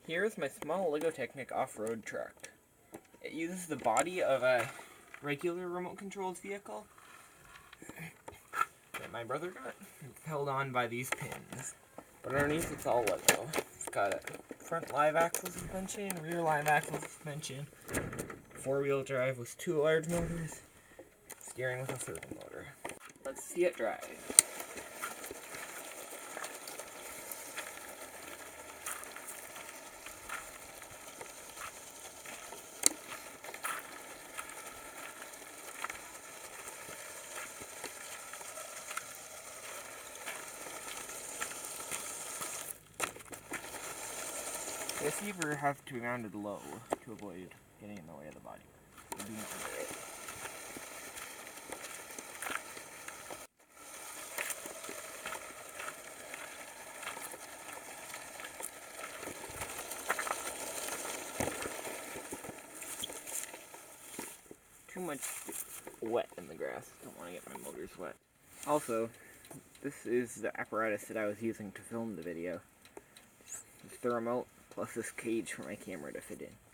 Here's my small Lego Technic off-road truck. It uses the body of a regular remote-controlled vehicle that my brother got. It's held on by these pins. But underneath it's all Lego. It's got a front live axle suspension, rear live axle suspension, four-wheel drive with two large motors, steering with a servo motor. Let's see it drive. The receiver has to be mounted low to avoid getting in the way of the body. Too much wet in the grass. Don't want to get my motors wet. Also, this is the apparatus that I was using to film the video. It's the remote plus this cage for my camera to fit in.